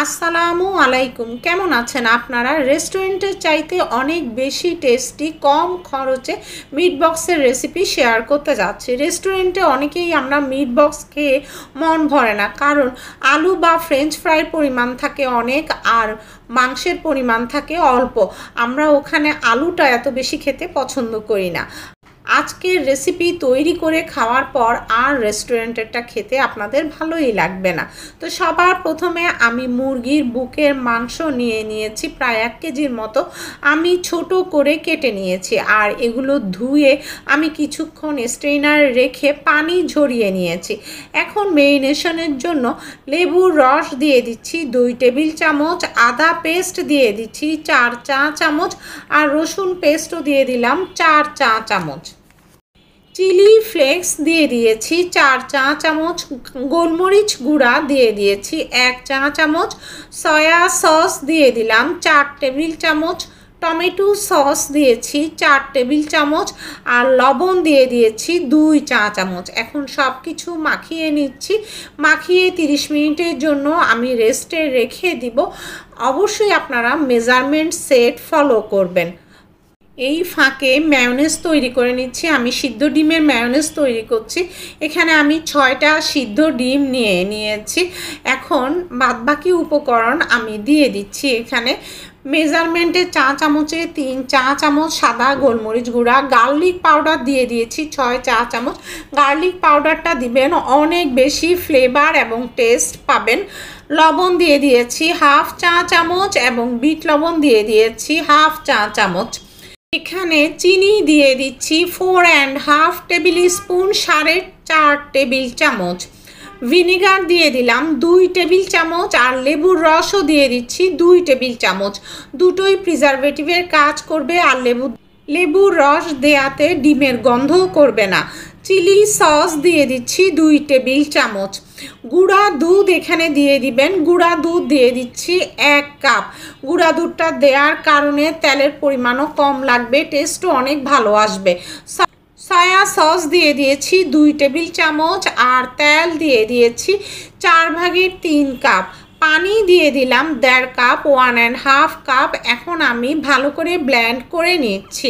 আসসালামু আলাইকুম। কেমন আছেন আপনারা? রেস্টুরেন্টের চাইতে অনেক বেশি টেস্টি, কম খরচে মিট বক্সের রেসিপি শেয়ার করতে যাচ্ছি। রেস্টুরেন্টে অনেকেই আমরা মিট বক্স খেয়ে মন ভরে না, কারণ আলু বা ফ্রেঞ্চ ফ্রাইয়ের পরিমাণ থাকে অনেক আর মাংসের পরিমাণ থাকে অল্প। আমরা ওখানে আলুটা এত বেশি খেতে পছন্দ করি না। আজকের রেসিপি তৈরি করে খাওয়ার পর আর রেস্টুরেন্টেরটা খেতে আপনাদের ভালোই লাগবে না। তো সবার প্রথমে আমি মুরগির বুকের মাংস নিয়ে নিয়েছি প্রায় 1 কেজির মতো। আমি ছোট করে কেটে নিয়েছি আর এগুলো ধুয়ে আমি কিছুক্ষণ স্ট্রেনার রেখে পানি ঝরিয়ে নিয়েছি। এখন মেরিনেশনের জন্য লেবুর রস দিয়ে দিচ্ছি 2 টেবিল চামচ, আদা পেস্ট দিয়ে দিচ্ছি 4 চা চামচ আর রসুন পেস্টও দিয়ে দিলাম 4 চা চামচ। চিলি ফ্লেক্স দিয়ে দিয়েছি 4 চা চামচ, গোলমরিচ গুঁড়া দিয়ে দিয়েছি 1 চা চামচ, সয়া সস দিয়ে দিলাম 4 টেবিল চামচ, টমেটো সস দিয়েছি 4 টেবিল চামচ আর লবণ দিয়ে দিয়েছি 2 চা চামচ। এখন সব কিছু মাখিয়ে নিচ্ছি। মাখিয়ে 30 মিনিটের জন্য আমি রেস্টে রেখে দিব। অবশ্যই আপনারা মেজারমেন্ট সেট ফলো করবেন। এই ফাঁকে মায়োনেজ তৈরি করে নিচ্ছি। আমি সিদ্ধ ডিমের মায়োনেজ তৈরি করছি। এখানে আমি 6টা সিদ্ধ ডিম নিয়ে নিয়েছি। এখন বাদবাকি উপকরণ আমি দিয়ে দিচ্ছি। এখানে মেজারমেন্টে চা চামচে 3 চা চামচ সাদা গোলমরিচ গুঁড়া, গার্লিক পাউডার দিয়ে দিয়েছি 6 চা চামচ। গার্লিক পাউডারটা দিবেন, অনেক বেশি ফ্লেভার এবং টেস্ট পাবেন। লবণ দিয়ে দিয়েছি 1/2 চা চামচ এবং বিট লবণ দিয়ে দিয়েছি 1/2 চা চামচ। এখানে চিনি দিয়ে দিচ্ছি 4.5 টেবিল স্পুন, 4.5 টেবিল চামচ। ভিনেগার দিয়ে দিলাম 2 টেবিল চামচ আর লেবুর রসও দিয়ে দিচ্ছি 2 টেবিল চামচ। দুটোই প্রিজারভেটিভের কাজ করবে আর লেবুর রস দেয়াতে ডিমের গন্ধও করবে না। চিলি সস দিয়ে দিচ্ছি 2 টেবিল চামচ। গুঁড়া দুধ এখানে দিয়ে দিবেন। গুঁড়া দুধ দিয়ে দিচ্ছি 1 কাপ। গুঁড়া দুধটা দেওয়ার কারণে তেলের পরিমাণও কম লাগবে, টেস্টও অনেক ভালো আসবে। সয়া সস দিয়ে দিয়েছি 2 টেবিল চামচ আর তেল দিয়ে দিয়েছি 4/3 কাপ। পানি দিয়ে দিলাম 1.5 কাপ, 1.5 কাপ। এখন আমি ভালো করে ব্লেন্ড করে নিচ্ছি।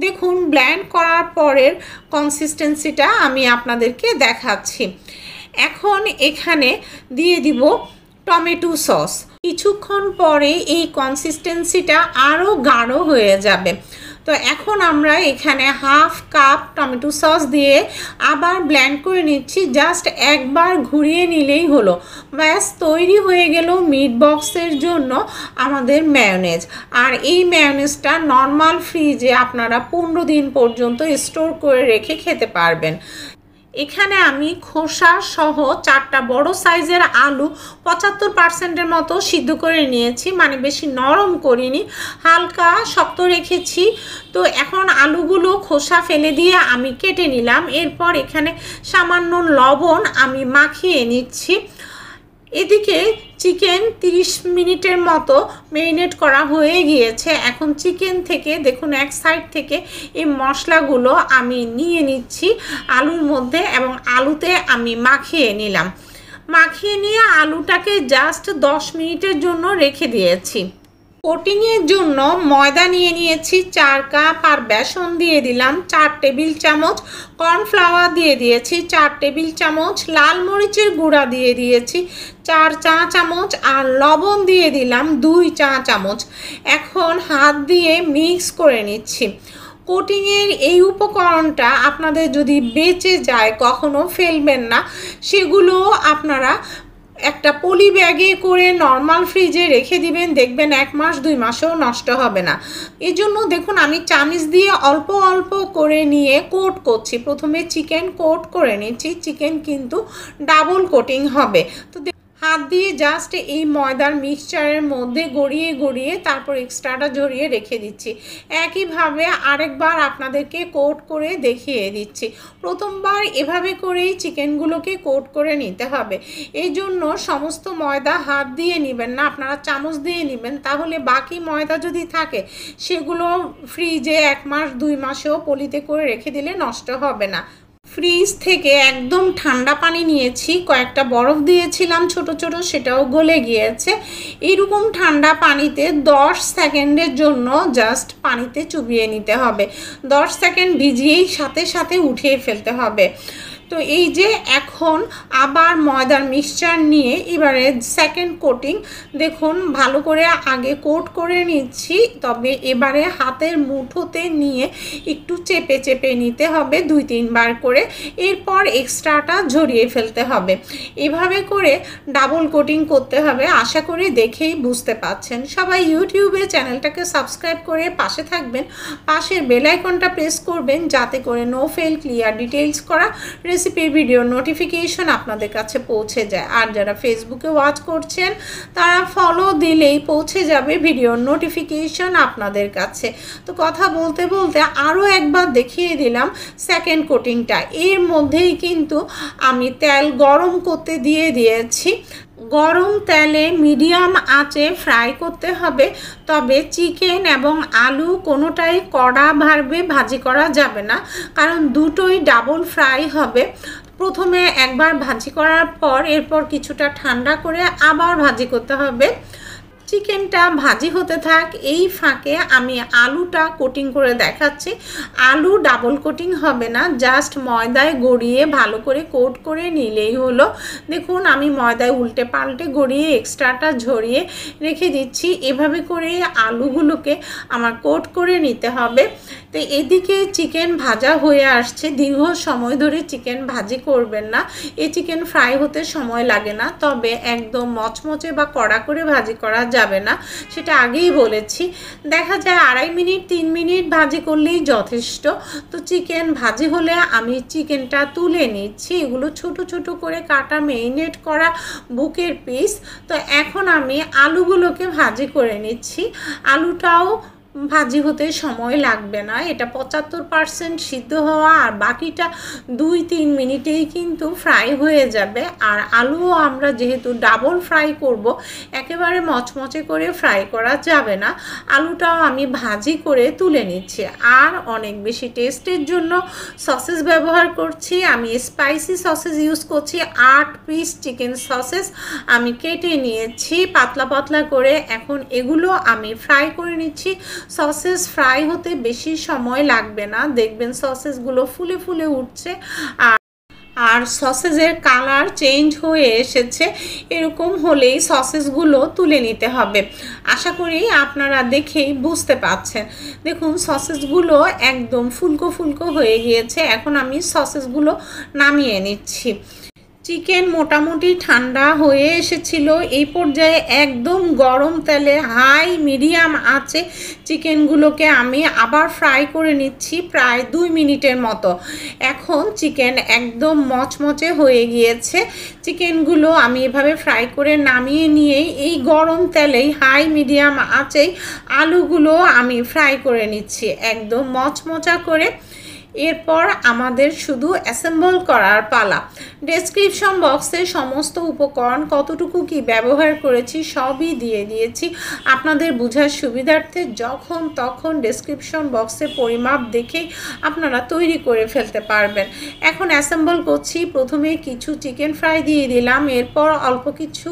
দেখুন, ব্লেন্ড করার পরের কনসিস্টেন্সিটা আমি আপনাদেরকে দেখাচ্ছি। এখন এখানে দিয়ে দিব টমেটো সস। কিছুক্ষণ পরে এই কনসিস্টেন্সিটা আরও গাঢ় হয়ে যাবে। তো এখন আমরা এখানে 1/2 কাপ টমেটো সস দিয়ে আবার ব্লেন্ড করে নিচ্ছি। জাস্ট একবার ঘুরিয়ে নিলেই হলো, ব্যাস তৈরি হয়ে গেল মিট বক্সের জন্য আমাদের মায়োনেজ। আর এই মায়োনেজটা নর্মাল ফ্রিজে আপনারা 15 দিন পর্যন্ত স্টোর করে রেখে খেতে পারবেন। এখানে আমি খোসা সহ 4টা বড় সাইজের আলু 75%-এর মতো সিদ্ধ করে নিয়েছি, মানে বেশি নরম করিনি, হালকা শক্ত রেখেছি। তো এখন আলুগুলো খোসা ফেলে দিয়ে আমি কেটে নিলাম। এরপর এখানে সামান্য লবণ আমি মাখিয়ে নিচ্ছি। এদিকে চিকেন 30 মিনিটের মতো মেরিনেট করা হয়ে গিয়েছে। এখন চিকেন থেকে দেখুন এক সাইড থেকে এই মশলাগুলো আমি নিয়ে নিচ্ছি আলুর মধ্যে এবং আলুতে আমি মাখিয়ে নিলাম। মাখিয়ে নিয়ে আলুটাকে জাস্ট 10 মিনিটের জন্য রেখে দিয়েছি। কোটিংয়ের জন্য ময়দা নিয়ে নিয়েছি 4 কাপ আর বেসন দিয়ে দিলাম 4 টেবিল চামচ। কর্নফ্লাওয়ার দিয়ে দিয়েছি 4 টেবিল চামচ। লাল মরিচের গুঁড়া দিয়ে দিয়েছি 4 চা চামচ আর লবণ দিয়ে দিলাম 2 চা চামচ। এখন হাত দিয়ে মিক্স করে নিচ্ছি। কোটিংয়ের এই উপকরণটা আপনাদের যদি বেঁচে যায় কখনো ফেলবেন না, সেগুলো আপনারা একটা পলি ব্যাগে করে নর্মাল ফ্রিজে রেখে দিবেন, দেখবেন 1 মাস 2 মাসেও নষ্ট হবে না। এই জন্য দেখুন আমি চামচ দিয়ে অল্প অল্প করে নিয়ে কোট করছি। প্রথমে চিকেন কোট করে নিচ্ছি, চিকেন কিন্তু ডাবল কোটিং হবে। তো হাত দিয়ে জাস্ট এই ময়দার মিক্সচারের মধ্যে গড়িয়ে গড়িয়ে তারপর এক্সট্রাটা ঝরিয়ে রেখে দিচ্ছি। একইভাবে আরেকবার আপনাদেরকে কোট করে দেখিয়ে দিচ্ছি। প্রথমবার এভাবে করেই চিকেনগুলোকে কোট করে নিতে হবে। এই জন্য সমস্ত ময়দা হাত দিয়ে নেবেন না, আপনারা চামচ দিয়ে নেবেন, তাহলে বাকি ময়দা যদি থাকে সেগুলো ফ্রিজে 1 মাস 2 মাসেও পলিতে করে রেখে দিলে নষ্ট হবে না। ফ্রিজ থেকে একদম ঠান্ডা পানি নিয়েছি, কয়েকটা বরফ দিয়েছিলাম ছোট ছোট, সেটাও গলে গিয়েছে। এরকম ঠান্ডা পানিতে 10 সেকেন্ডের জন্য জাস্ট পানিতে চুবিয়ে নিতে হবে। 10 সেকেন্ড ভিজিয়েই সাথে সাথে উঠিয়ে ফেলতে হবে। তো এই যে এখন আবার ময়দার মিক্সচার নিয়ে এবারে সেকেন্ড কোটিং, দেখুন ভালো করে আগে কোট করে নিচ্ছি, তবে এবারে হাতের মুঠোতে নিয়ে একটু চেপে চেপে নিতে হবে 2-3 বার করে, এরপর এক্সট্রাটা ঝরিয়ে ফেলতে হবে। এভাবে করে ডাবল কোটিং করতে হবে। আশা করি দেখেই বুঝতে পাচ্ছেন। সবাই ইউটিউবে চ্যানেলটাকে সাবস্ক্রাইব করে পাশে থাকবেন, পাশের বেল আইকনটা প্রেস করবেন যাতে করে নো ফেল ক্লিয়ার ডিটেইলস করা রেসিপির ভিডিও নোটিফিকেশন আপনাদের কাছে পৌঁছে যায়। আর যারা ফেসবুকে ওয়াচ করছেন তারা ফলো দিলেই পৌঁছে যাবে ভিডিওর নোটিফিকেশন আপনাদের কাছে। তো কথা বলতে বলতে আরও একবার দেখিয়ে দিলাম সেকেন্ড কোটিংটা। এর মধ্যেই কিন্তু আমি তেল গরম করতে দিয়ে দিয়েছি। গরম তেলে মিডিয়াম আঁচে ফ্রাই করতে হবে, তবে চিকেন এবং আলু কোনোটাই কড়াভাবে ভাজি করা যাবে না, কারণ দুটোই ডাবল ফ্রাই হবে। প্রথমে একবার ভাজি করার পর এরপর কিছুটা ঠান্ডা করে আবার ভাজি করতে হবে। চিকেনটা ভাজি হতে থাক, এই ফাঁকে আমি আলুটা কোটিং করে দেখাচ্ছি। আলু ডাবল কোটিং হবে না, জাস্ট ময়দায় গড়িয়ে ভালো করে কোট করে নিলেই হলো। দেখুন আমি ময়দায় উল্টে পাল্টে গড়িয়ে এক্সট্রাটা ঝরিয়ে রেখে দিচ্ছি। এভাবে করে আলুগুলোকে আমার কোট করে নিতে হবে। তো এদিকে চিকেন ভাজা হয়ে আসছে। দীর্ঘ সময় ধরে চিকেন ভাজি করবেন না, এই চিকেন ফ্রাই হতে সময় লাগে না, তবে একদম মচমচে বা কড়া করে ভাজি করা যাবে না, সেটা আগেই বলেছি। দেখা যায় 2.5 মিনিট 3 মিনিট ভাজি করলেই যথেষ্ট। তো চিকেন ভাজি হলে আমি চিকেনটা তুলে নিচ্ছি। এগুলো ছোট ছোট করে কাটা মেরিনেট করা বুকের পিস। তো এখন আমি আলুগুলোকে ভাজি করে নিচ্ছি। আলুটাও ভাজি হতে সময় লাগবে না, এটা 75% সিদ্ধ হওয়া, আর বাকিটা 2-3 মিনিটেই কিন্তু ফ্রাই হয়ে যাবে। আর আলুও আমরা যেহেতু ডাবল ফ্রাই করব, একেবারে মচমচে করে ফ্রাই করা যাবে না। আলুটাও আমি ভাজি করে তুলে নিচ্ছি। আর অনেক বেশি টেস্টের জন্য সসেস ব্যবহার করছি। আমি স্পাইসি সসেস ইউজ করছি। 8 পিস চিকেন সসেস আমি কেটে নিয়েছি পাতলা পাতলা করে। এখন এগুলো আমি ফ্রাই করে নিচ্ছি। সসেস ফ্রাই হতে বেশি সময় লাগবে না, দেখবেন সসেসগুলো ফুলে ফুলে উঠছে আর সসেসের কালার চেঞ্জ হয়ে এসেছে। এরকম হলেই সসেসগুলো তুলে নিতে হবে। আশা করি আপনারা দেখেই বুঝতে পাচ্ছেন। দেখুন সসেসগুলো একদম ফুলকো ফুলকো হয়ে গিয়েছে। এখন আমি সসেসগুলো নামিয়ে নিচ্ছি। চিকেন মোটামুটি ঠান্ডা হয়ে এসেছিল। এই পর্যায়ে একদম গরম তেলে হাই মিডিয়াম আঁচে চিকেনগুলোকে আমি আবার ফ্রাই করে নিচ্ছি প্রায় 2 মিনিটের মতো। এখন চিকেন একদম মচমচে হয়ে গিয়েছে। চিকেনগুলো আমি এভাবে ফ্রাই করে নামিয়ে নিয়েই এই গরম তেলেই হাই মিডিয়াম আঁচেই আলুগুলো আমি ফ্রাই করে নিচ্ছি একদম মচমচা করে। এরপর আমাদের শুধু অ্যাসেম্বল করার পালা। ডেসক্রিপশন বক্সে সমস্ত উপকরণ কতটুকু কি ব্যবহার করেছি সবই দিয়ে দিয়েছি আপনাদের বোঝার সুবিধার্থে। যখন তখন ডেসক্রিপশন বক্সে পরিমাপ দেখেই আপনারা তৈরি করে ফেলতে পারবেন। এখন অ্যাসেম্বল করছি। প্রথমে কিছু চিকেন ফ্রাই দিয়ে দিলাম, এরপর অল্প কিছু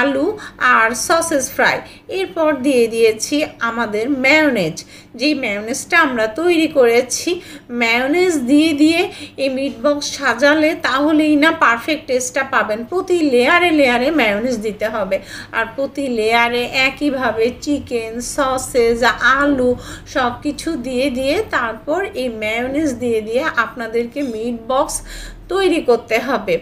আলু আর সসেস ফ্রাই, এরপর দিয়ে দিয়েছি আমাদের মেয়োনেজ, যেই মেয়োনেজটা আমরা তৈরি করেছি। মেয়োনেজ দিয়ে দিয়ে এই মিট বক্স সাজালে তাহলেই না পারফেক্ট টেস্টটা পাবেন। প্রতি লেয়ারে লেয়ারে মেয়োনেজ দিতে হবে, আর প্রতি লেয়ারে একইভাবে চিকেন সসেজ আলু সব কিছু দিয়ে দিয়ে তারপর এই মেয়োনেজ দিয়ে দিয়ে আপনাদেরকে মিট বক্স তৈরি করতে হবে।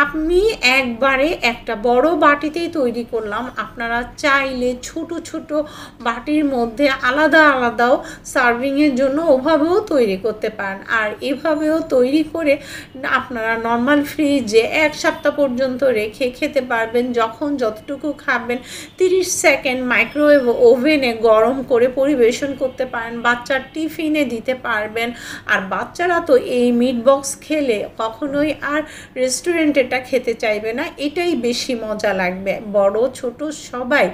আমি একবারে একটা বড় বাটিতেই তৈরি করলাম। আপনারা চাইলে ছোট ছোট বাটির মধ্যে আলাদা আলাদাও সার্ভিংয়ের জন্য ওভাবেও তৈরি করতে পারেন। আর এভাবেও তৈরি করে আপনারা নর্মাল ফ্রিজে 1 সপ্তাহ পর্যন্ত রেখে খেতে পারবেন। যখন যতটুকু খাবেন 30 সেকেন্ড মাইক্রোওয়েভ ওভেনে গরম করে পরিবেশন করতে পারেন। বাচ্চার টিফিনে দিতে পারবেন। আর বাচ্চারা তো এই মিট বক্স খেলে কখন কখনোই আর রেস্টুরেন্টেরটা খেতে চাইবে না। এটাই বেশি মজা লাগবে। বড় ছোট সবাই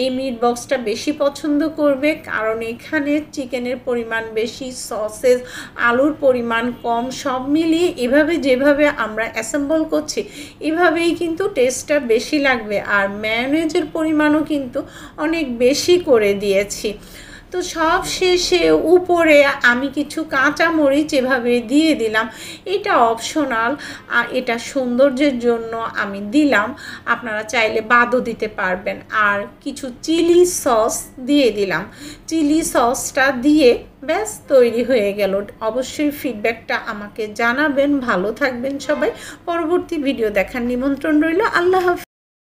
এই মিট বক্সটা বেশি পছন্দ করবে, কারণ এখানে চিকেনের পরিমাণ বেশি, সসেস আলুর পরিমাণ কম, সব মিলিয়ে এভাবে যেভাবে আমরা অ্যাসেম্বল করছি এভাবেই কিন্তু টেস্টটা বেশি লাগবে। আর মায়োনেজের পরিমাণও কিন্তু অনেক বেশি করে দিয়েছি। তো সব শেষে উপরে আমি কিছু কাঁচামরিচ এভাবে দিয়ে দিলাম, এটা অপশনাল, আর এটা সৌন্দর্যের জন্য আমি দিলাম, আপনারা চাইলে বাদও দিতে পারবেন। আর কিছু চিলি সস দিয়ে দিলাম, চিলি সসটা দিয়ে ব্যাস তৈরি হয়ে গেল। অবশ্যই ফিডব্যাকটা আমাকে জানাবেন। ভালো থাকবেন সবাই। পরবর্তী ভিডিও দেখার নিমন্ত্রণ রইল। আল্লাহ হাফেজ।